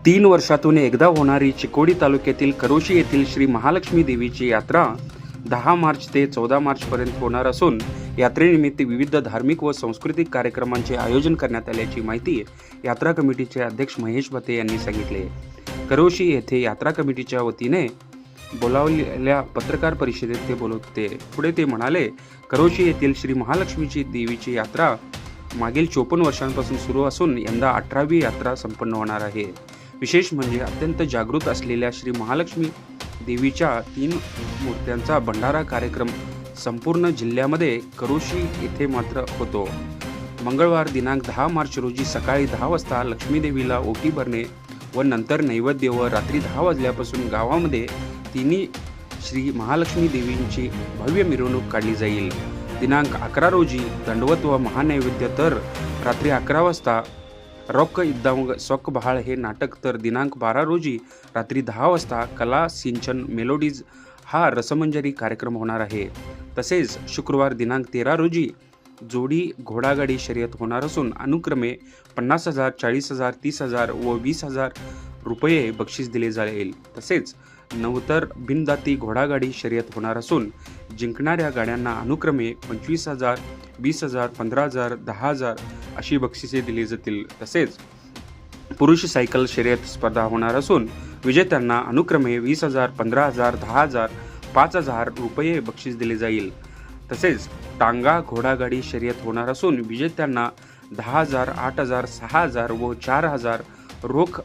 3 वर्षातून एकदा होणारी चिकोडी तालुक्यातील करोशी येथील श्री महालक्ष्मी देवीची यात्रा 10 मार्च ते 14 मार्चपर्यंत होणार असून यात्रेनिमित्त विविध धार्मिक व सांस्कृतिक कार्यक्रमांचे आयोजन करण्यात आल्याची माहिती यात्रा कमिटीचे अध्यक्ष महेश भते यांनी सांगितले। करोशी येथे यात्रा कमिटीच्या वतीने बोलावलेल्या पत्रकार परिषदेत ते बोलत होते। पुढे ते म्हणाले, करोशी येथील श्री महालक्ष्मीची देवीची यात्रा मागील 54 वर्षांपासून सुरू असून यंदा 18वी यात्रा संपन्न होणार आहे। विशेष म्हणजे अत्यंत जागृत असलेल्या श्री महालक्ष्मी देवीच्या 3 मूर्त्यांचा भंडारा कार्यक्रम संपूर्ण जिल्ह्यामध्ये करोशी येथे मात्र होतो। मंगळवार दिनांक 10 मार्च रोजी सकाळी 10 वाजता लक्ष्मी देवीला ओटी भरणे व नंतर नैवेद्य व रात्री 10 वाजल्यापासून गावामध्ये तिन्ही श्री महालक्ष्मी देवींची भव्य मिरवणूक काढली जाईल। दिनांक 11 रोजी दंडवत व महानैवेद्य तर रात्री 11 वाजता रॉक इद्दांग सॉक बहाळ हे नाटक तर दिनांक 12 रोजी रात्री 10 वाजता कला सिंचन मेलोडीज हा रसमंजरी कार्यक्रम होणार आहे। तसेच शुक्रवार दिनांक 13 रोजी जोडी घोडागाडी शर्यत होणार असून अनुक्रमे 50,000, 40,000, 30,000 व 20,000 रुपये बक्षीस दिले जाईल। तसेच नवतर बिनदाती घोडागाडी शर्यत होणार असून जिंकणाऱ्या गाड्यांना अनुक्रमे 25,000, 20,000, 15,000, 10,000 अशी बक्षिसे दिली जातील। तसेच पुरुष सायकल शर्यत स्पर्धा होणार असून विजेत्यांना अनुक्रमे 20,000, 15,000, 10,000, 5,000 रुपये बक्षीस दिले जाईल। तसेच टांगा घोडागाडी शर्यत होणार असून विजेत्यांना 10,000, 8,000, 6,000 व 4,000 रोख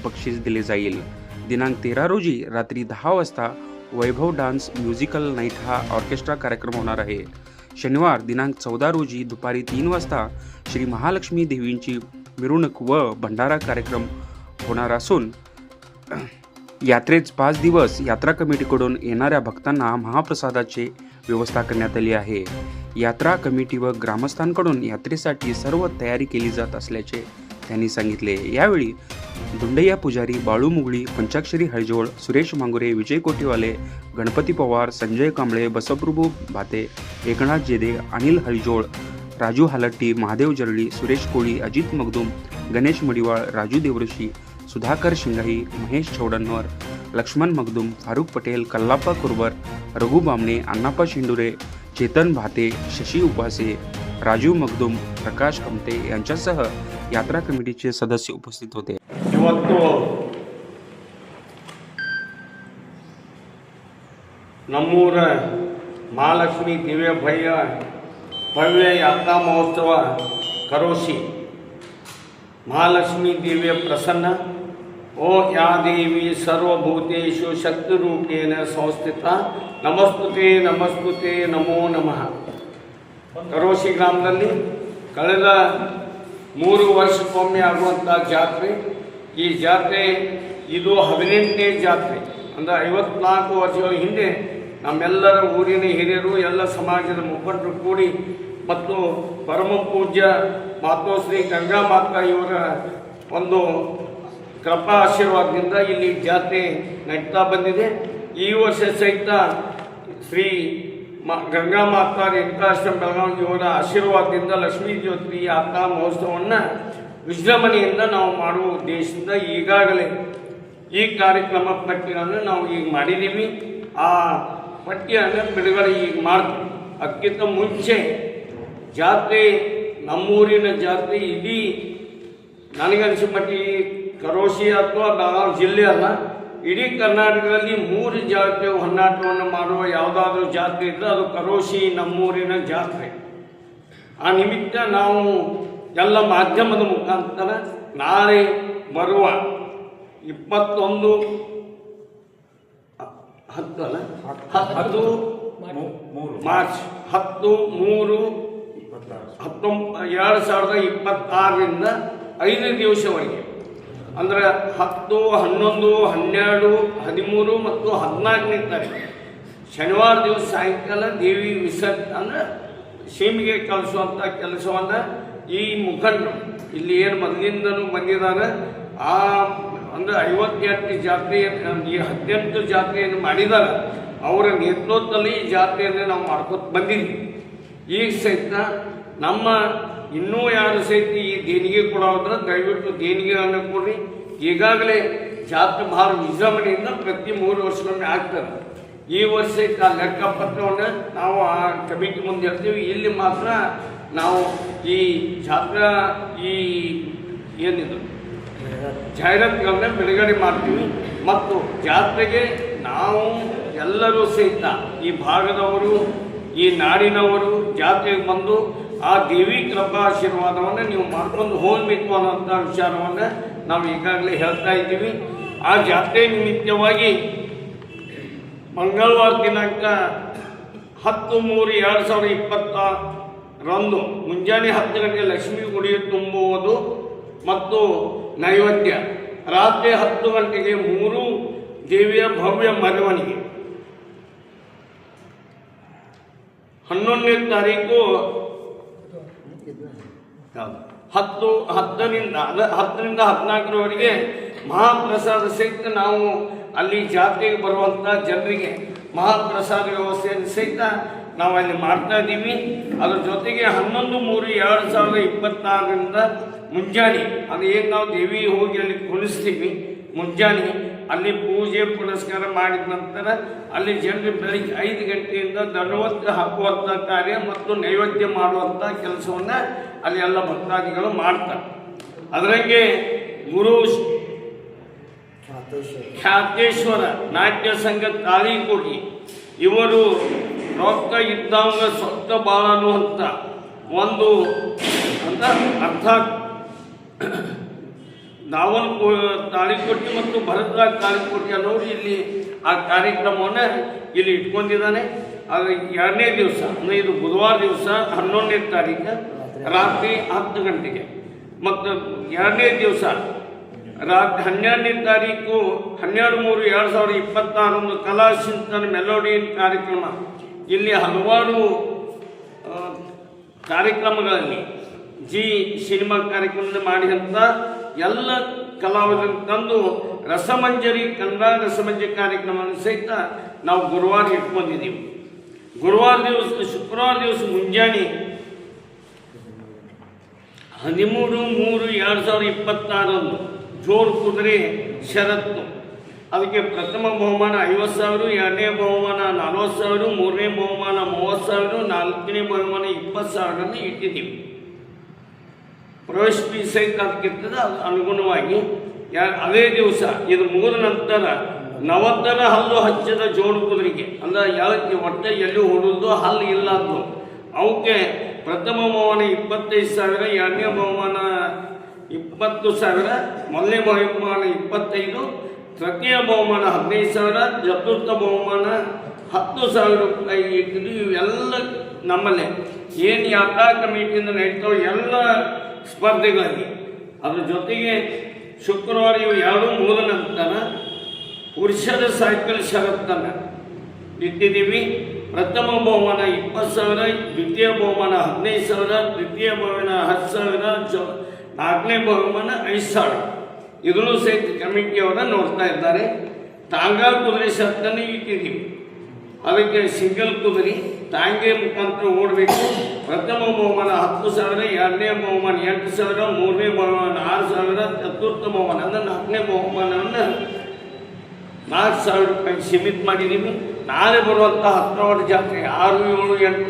बक्षीस दिले जाईल। दिनांक 13 रोजी रात्री 10 वाजता वैभव डान्स म्युझिकल नाईट हा ऑर्केस्ट्रा कार्यक्रम होणार आहे। शनिवार दिनांक 14 रोजी दुपारी 3 वाजता श्री महालक्ष्मी देवींची मिरवणूक व भंडारा कार्यक्रम होणार असून यात्रेत 5 दिवस यात्रा कमिटीकडून येणाऱ्या भक्तांना महाप्रसादाची व्यवस्था करण्यात आली आहे। यात्रा कमिटी व ग्रामस्थांकडून यात्रेसाठी सर्व तयारी केली जात असल्याचे त्यांनी सांगितले। यावेळी दुंडैया पुजारी, बाळू मुगळी, पंचाक्षरी हळजोळ, सुरेश मांगुरे, विजय कोटीवाले, गणपती पवार, संजय कांबळे, बसप्रभू भाते, एकनाथ जेदे, अनिल हळजोळ, राजू हालट्टी, महादेव जरळी, सुरेश कोळी, अजित मगदूम, गणेश मडिवाळ, राजू देवऋषी, सुधाकर शिंगाई, महेश चौडणवर, लक्ष्मण मगदूम, फारुख पटेल, कल्लाप्पा कुरबर, रघु बामणे, अण्णाप्पा शेंडुरे, चेतन भाते, शशी उपासे, राजू मगदूम, प्रकाश कमते यांच्यासह यात्रा कमिटीचे सदस्य उपस्थित होते। ಇವತ್ತು ನಮ್ಮೂರ ಮಹಾಲಕ್ಷ್ಮಿ ದಿವ್ಯ ಭವ್ಯ ಯಾತ್ರಾ ಮಹೋತ್ಸವ ಕರೋಶಿ ಮಹಾಲಕ್ಷ್ಮಿ ದಿವ್ಯ ಪ್ರಸನ್ನ ಓ ಯಾ ದೇವಿ ಸರ್ವಭೂತೇಷು ಶಕ್ತಿರೂಪೇಣ ಸಂಸ್ಥಿತ ನಮಸ್ತುತೆ ನಮಸ್ತುತೆ ನಮೋ ನಮಃ। ಕರೋಶಿ ಗ್ರಾಮದಲ್ಲಿ ಕಳೆದ 3 ವರ್ಷಕ್ಕೊಮ್ಮೆ ಆಗುವಂಥ ಜಾತ್ರೆ, ಈ ಜಾತ್ರೆ ಇದು 18ನೇ ಜಾತ್ರೆ। ಅಂದರೆ 54 ವರ್ಷಗಳ ಹಿಂದೆ ನಮ್ಮೆಲ್ಲರ ಊರಿನ ಹಿರಿಯರು, ಎಲ್ಲ ಸಮಾಜದ ಮುಖಂಡರು ಕೂಡಿ ಮತ್ತು ಪರಮ ಪೂಜ್ಯ ಮಾತೋಶ್ರೀ ಗಂಗಾ ಮಾತಾ ಇವರ ಒಂದು ಕೃಪಾ ಆಶೀರ್ವಾದದಿಂದ ಇಲ್ಲಿ ಜಾತ್ರೆ ನಡೀತಾ ಬಂದಿದೆ। ಈ ವರ್ಷ ಸಹಿತ ಶ್ರೀ ಗಂಗಾ ಮಾತಾ ರೇಣುಕಾಶ್ರಮ ಬೆಳಗಾವಿ ಇವರ ಆಶೀರ್ವಾದದಿಂದ ಲಕ್ಷ್ಮೀ ಜ್ಯೋತಿ ಯಾತ್ರಾ ಮಹೋತ್ಸವವನ್ನು ವಿಜೃಂಭಣೆಯಿಂದ ನಾವು ಮಾಡುವ ಉದ್ದೇಶದಿಂದ ಈಗಾಗಲೇ ಈ ಕಾರ್ಯಕ್ರಮ ಪಟ್ಟಿಯನ್ನು ನಾವು ಈಗ ಮಾಡಿದ್ದೀವಿ। ಆ ಪಟ್ಟಿಯನ್ನು ಬಿಡುಗಡೆ ಈಗ ಮಾಡ್ತೀವಿ। ಅದಕ್ಕಿಂತ ಮುಂಚೆ ಜಾತ್ರೆ, ನಮ್ಮೂರಿನ ಜಾತ್ರೆ ಇಡೀ ನನಗನ್ಸಿದ ಮಟ್ಟಿಗೆ ಕರೋಶಿ ಅಥವಾ ಬೆಳಗಾವಿ ಜಿಲ್ಲೆ ಅಲ್ಲ, ಇಡೀ ಕರ್ನಾಟಕದಲ್ಲಿ 3 ಜಾತ್ರೆ ಹೊನ್ನಾಟವನ್ನು ಮಾಡುವ ಯಾವುದಾದ್ರೂ ಜಾತ್ರೆ ಇದ್ದರೆ ಅದು ಕರೋಶಿ ನಮ್ಮೂರಿನ ಜಾತ್ರೆ। ಆ ನಿಮಿತ್ತ ನಾವು ಎಲ್ಲ ಮಾಧ್ಯಮದ ಮುಖಾಂತರ ನಾಳೆ ಬರುವ 21 ಮಾರ್ಚ್ 10/3/2026ರಿಂದ 5 ದಿವಸವರೆಗೆ ಅಂದರೆ 10, 11, 12, 13 ಮತ್ತು 14ನೇ ತಾರೀಕು ಶನಿವಾರ ದಿವಸ ಸಾಯಂಕಾಲ ದೇವಿ ವಿಸರ್ಜನೆ ಅಂದರೆ ಸೀಮೆಗೆ ಕಳಿಸುವಂಥ ಕೆಲಸವನ್ನು ಈ ಮುಖಂಡರು ಇಲ್ಲಿ ಏನು ಮೊದಲಿಂದನೂ ಬಂದಿದ್ದಾರೆ ಆ ಅಂದರೆ 58 ಜಾತ್ರೆ, ಈ 18 ಜಾತ್ರೆಯನ್ನು ಮಾಡಿದ್ದಾರೆ ಅವರ ನೇತೃತ್ವದಲ್ಲಿ ಈ ಜಾತ್ರೆಯನ್ನು ನಾವು ಮಾಡ್ಕೊತ ಬಂದಿದ್ವಿ। ಈಗ ಸಹಿತ ನಮ್ಮ ಇನ್ನೂ ಯಾರು ಸಹಿತ ಈ ದೇಣಿಗೆ ಕೊಡೋದ್ರ ದಯವಿಟ್ಟು ದೇಣಿಗೆಗಳನ್ನು ಕೊಡ್ರಿ। ಈಗಾಗಲೇ ಜಾತ್ರೆ ಭಾಳ ವಿಜೃಂಭಣೆಯಿಂದ ಪ್ರತಿ 3 ವರ್ಷಕ್ಕೊಮ್ಮೆ ಆಗ್ತದೆ. ಈ ವರ್ಷ ಆ ಲೆಕ್ಕಪತ್ರವನ್ನು ನಾವು ಆ ಕಮಿಟಿ ಮುಂದೆ ಇರ್ತೀವಿ. ಇಲ್ಲಿ ಮಾತ್ರ ನಾವು ಈ ಜಾತ್ರಾ ಈ ಏನಿದು ಜಾಹೀರಾತುಗಳನ್ನ ಬಿಡುಗಡೆ ಮಾಡ್ತೀವಿ. ಮತ್ತು ಜಾತ್ರೆಗೆ ನಾವು ಎಲ್ಲರೂ ಸಹಿತ ಈ ಭಾಗದವರು, ಈ ನಾಡಿನವರು ಜಾತ್ರೆಗೆ ಬಂದು ಆ ದೇವಿ ಕೃಪಾಶೀರ್ವಾದವನ್ನು ನೀವು ಮಾಡ್ಕೊಂಡು ಹೋಗಬೇಕು ಅನ್ನೋಂಥ ವಿಚಾರವನ್ನು ನಾವು ಈಗಾಗಲೇ ಹೇಳ್ತಾ ಇದ್ದೀವಿ. ಆ ಜಾತ್ರೆ ನಿಮಿತ್ತವಾಗಿ ಮಂಗಳವಾರ ದಿನಾಂಕ 10/3/2020 ಮುಂಜಾನೆ 10 ಗಂಟೆಗೆ ಲಕ್ಷ್ಮೀ ಗುಡಿ ತುಂಬುವುದು ಮತ್ತು ನೈವೇದ್ಯ, ರಾತ್ರಿ 10 ಗಂಟೆಗೆ 3 ದೇವಿಯ ಭವ್ಯ ಮೆರವಣಿಗೆ. 11ನೇ ತಾರೀಕು 10ರಿಂದ 14ರವರೆಗೆ ಮಹಾಪ್ರಸಾದ ಸಹಿತ ನಾವು ಅಲ್ಲಿ ಜಾತ್ರೆಗೆ ಬರುವಂಥ ಜನರಿಗೆ ಮಹಾಪ್ರಸಾದ ವ್ಯವಸ್ಥೆಯನ್ನು ಸಹಿತ ನಾವು ಅಲ್ಲಿ ಮಾಡ್ತಾ ಇದ್ದೀವಿ. ಅದ್ರ ಜೊತೆಗೆ 11/3/2026 ಮುಂಜಾನೆ ಅದು ಏನು ನಾವು ದೇವಿ ಹೋಗಿ ಅಲ್ಲಿ ಕುಣಿಸ್ತೀವಿ, ಮುಂಜಾನೆ ಅಲ್ಲಿ ಪೂಜೆ ಪುನಸ್ಕಾರ ಮಾಡಿದ ನಂತರ ಅಲ್ಲಿ ಜನರು ಬೆಳಿಗ್ಗೆ 5 ಗಂಟೆಯಿಂದ ದಂಡವತ್ತು ಹಾಕುವಂಥ ಕಾರ್ಯ ಮತ್ತು ನೈವೇದ್ಯ ಮಾಡುವಂಥ ಕೆಲಸವನ್ನು ಅಲ್ಲಿ ಎಲ್ಲ ಭಕ್ತಾದಿಗಳು ಮಾಡ್ತಾರೆ. ಅದರಂಗೆ ಗುರು ಖ್ಯಾತೇಶ್ವರ ನಾಟ್ಯ ಸಂಘ ತಾಳಿಕೋಟಿ ಇವರು ರೊಕ್ಕ ಇದ್ದಂಗ ಸೊಕ್ಕ ಬಾಳ ಅನ್ನುವಂಥ ಒಂದು ಅಂತ ಅರ್ಥಾತ್ ದಾವಣ ತಾಳಿಕೋಟಿ ಮತ್ತು ಭರದ್ವಾಜ್ ತಾಳಿಕೋಟಿ ಅನ್ನೋರು ಇಲ್ಲಿ ಆ ಕಾರ್ಯಕ್ರಮವನ್ನು ಇಲ್ಲಿ ಇಟ್ಕೊಂಡಿದ್ದಾನೆ. ಅದು 2ನೇ ದಿವಸ ಅಂದರೆ ಇದು ಬುಧವಾರ ದಿವಸ 11ನೇ ತಾರೀಕು ರಾತ್ರಿ 10 ಗಂಟೆಗೆ ಮತ್ತು 2ನೇ ದಿವಸ ರಾತ್ರಿ 12ನೇ ತಾರೀಕು 12/3/2026 ಕಲಾ ಚಿಂತನ ಮೆಲೋಡಿಯನ್ ಕಾರ್ಯಕ್ರಮ. ಇಲ್ಲಿ ಹಲವಾರು ಕಾರ್ಯಕ್ರಮಗಳಲ್ಲಿ ಜಿ ಸಿನಿಮಾ ಕಾರ್ಯಕ್ರಮದ ಮಾಡಿದಂಥ ಎಲ್ಲ ಕಲಾವಿದರನ್ನು ತಂದು ರಸಮಂಜರಿ ಕನ್ನಡ ರಸಮಂಜರಿ ಕಾರ್ಯಕ್ರಮವನ್ನು ಸಹಿತ ನಾವು ಗುರುವಾರ ಇಟ್ಕೊಂಡಿದ್ದೀವಿ. ಶುಕ್ರವಾರ ದಿವಸ ಮುಂಜಾನೆ 13/3/2026 ಜೋರು ಕುದುರೆ ಷರತ್ತು. ಅದಕ್ಕೆ ಪ್ರಥಮ ಬಹುಮಾನ 50,000, 2ನೇ ಬಹುಮಾನ 40,000, 3ನೇ ಬಹುಮಾನ 30,000, 4ನೇ ಬಹುಮಾನ 20,000 ಇಟ್ಟಿದ್ದೀವಿ. ಪ್ರವೇಶ ಫೀಸ್ ಸಹಿತ ಅದಕ್ಕಿರ್ತದೆ. ಅದು ಅನುಗುಣವಾಗಿ ಅದೇ ದಿವಸ ಇದು ಮುಗಿದ ನಂತರ ನವದ್ದರ ಹಲ್ಲು ಹಚ್ಚಿದ ಜೋಡು ಕುದುರೆಗೆ ಅಂದರೆ ಯಾವಕ್ಕೆ ಹೊಟ್ಟೆ ಎಲ್ಲಿ ಹೊಡೆದು ಹಲ್ಲು ಇಲ್ಲ ಅಂದು ಅವಕ್ಕೆ ಪ್ರಥಮ ಬಹುಮಾನ 25,000, 2ನೇ ಬಹುಮಾನ 20,000, 1ನೇ ಬಹುಮಾನ 25, ತೃತೀಯ ಬಹುಮಾನ 15,000, ಚತುರ್ಥ ಬಹುಮಾನ 10,000 ರೂಪಾಯಿ ಇಟ್ಟಿದ್ದು. ಇವೆಲ್ಲ ನಮ್ಮಲ್ಲೇ ಏನು ಯಾತ್ರಾ ಕಮಿಟಿಯಿಂದ ನಡೀತಾವೆ ಎಲ್ಲ ಸ್ಪರ್ಧೆಗಳಲ್ಲಿ. ಅದ್ರ ಜೊತೆಗೆ ಶುಕ್ರವಾರ ಇವು 2 ಮುಗಿದ ನಂತರ ಪುರುಷರ ಸೈಕಲ್ ಷರತ್ತನ್ನು ಇಟ್ಟಿದ್ದೀವಿ. ಪ್ರಥಮ ಬಹುಮಾನ 20,000, ದ್ವಿತೀಯ ಬಹುಮಾನ 15,000, ತೃತೀಯ ಬಹುಮಾನ 10,000, 4ನೇ ಬಹುಮಾನ 5,000. ಇದನ್ನು ಸಹಿತ ಕಮಿಟಿಯವರ ನೋಡ್ತಾ ಇದ್ದಾರೆ. ಟಾಂಗಾ ಕುದುರೆ ಷರತ್ತನ್ನು ಇಟ್ಟಿದ್ದೀವಿ. ಅದಕ್ಕೆ ಸಿಂಗಲ್ ಕುದುರೆ ಟಾಂಗೆ ಮುಖಾಂತರ ಓಡಬೇಕು. ಪ್ರಥಮ ಬಹುಮಾನ 10,000, 2ನೇ ಬಹುಮಾನ 8,000, 3ನೇ ಬಹುಮಾನ 6,000, ಚತುರ್ಥ ಬಹುಮಾನ ಅಂದರೆ 4ನೇ ಬಹುಮಾನವನ್ನು 4,000 ರೂಪಾಯಿ ಸೀಮಿತ ಮಾಡಿದ್ದೀವಿ. ನಾಳೆ ಬರುವಂಥ ಹತ್ತರವಾಡ ಜಾತ್ರೆ 6, 7, 8,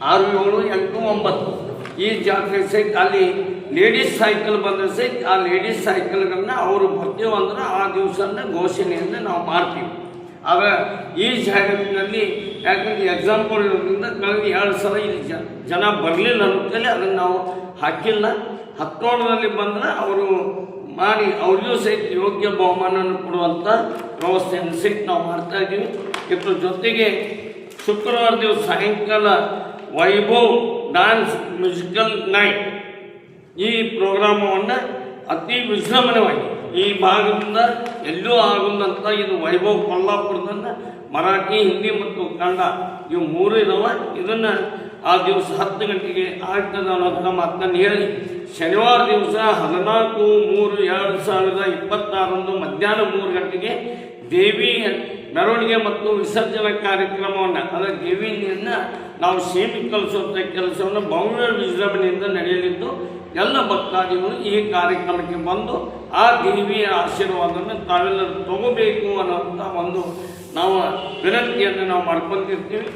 9 ಈ ಜಾತ್ರೆ ಸಹಿತ ಅಲ್ಲಿ ಲೇಡೀಸ್ ಸೈಕಲ್ ಬಂದರೆ ಸಹಿತ ಆ ಲೇಡೀಸ್ ಸೈಕಲ್ಗಳನ್ನ ಅವರು ಬರ್ತೀವಿ ಅಂದ್ರೆ ಆ ದಿವಸನ ಘೋಷಣೆಯನ್ನು ನಾವು ಮಾಡ್ತೀವಿ. ಆಗ ಈ ಜಾಹೀರಾತಿನಲ್ಲಿ ಯಾಕಂದ್ರೆ ಎಕ್ಸಾಂಪಲ್ ಇರೋದ್ರಿಂದ ಕಳೆದ 2 ಸಲ ಇಲ್ಲಿ ಜನ ಬರಲಿಲ್ಲ ಅನ್ನೋದ್ರಲ್ಲಿ ಅದನ್ನು ನಾವು ಹಾಕಿಲ್ಲ. ಹತ್ತೋಣದಲ್ಲಿ ಬಂದರೆ ಅವರು ಮಾಡಿ ಅವ್ರಿಗೂ ಸಹಿತ ಯೋಗ್ಯ ಬಹುಮಾನವನ್ನು ಕೊಡುವಂಥ ವ್ಯವಸ್ಥೆಯನ್ನು ಸಹಿತ ನಾವು ಮಾಡ್ತಾ ಇದ್ದೀವಿ. ಇದ್ರ ಜೊತೆಗೆ ಶುಕ್ರವಾರ ದಿವಸ ಸಾಯಂಕಾಲ ವೈಭವ್ ಡ್ಯಾನ್ಸ್ ಮ್ಯೂಸಿಕಲ್ ನೈಟ್ ಈ ಪ್ರೋಗ್ರಾಮವನ್ನು ಅತಿ ವಿಜೃಂಭಣೆಯಾಗಿ ಈ ಭಾಗದಿಂದ ಎಲ್ಲೂ ಆಗುವಂಥ ಇದು ವೈಭವ್ ಕೊಲ್ಲಾಪುರದಿಂದ ಮರಾಠಿ, ಹಿಂದಿ ಮತ್ತು ಕನ್ನಡ ಇವು 3 ಇದಾವೆ. ಇದನ್ನು ಆ ದಿವಸ 10 ಗಂಟೆಗೆ ಆಗ್ತದೆ ಅನ್ನೋಂಥ ಮಾತನ್ನು ಹೇಳಿ ಶನಿವಾರ ದಿವಸ 14/3/2026 ಮಧ್ಯಾಹ್ನ 3 ಗಂಟೆಗೆ ದೇವಿ ಮೆರವಣಿಗೆ ಮತ್ತು ವಿಸರ್ಜನಾ ಕಾರ್ಯಕ್ರಮವನ್ನು ಅಂದರೆ ದೇವಿಯನ್ನು ನಾವು ಸೇಮಿ ಕಲಿಸುವಂಥ ಕೆಲಸವನ್ನು ಭವ್ಯ ವಿಜೃಂಭಣೆಯಿಂದ ನಡೆಯಲಿದ್ದು ಎಲ್ಲ ಭಕ್ತಾದಿಗಳು ಈ ಕಾರ್ಯಕ್ರಮಕ್ಕೆ ಬಂದು ಆ ದೇವಿಯ ಆಶೀರ್ವಾದವನ್ನು ತಾವೆಲ್ಲರೂ ತಗೋಬೇಕು ಅನ್ನೋಂಥ ಒಂದು ನಾವು ವಿನಂತಿಯನ್ನು ನಾವು ಮಾಡ್ಕೊತಿರ್ತೀವಿ.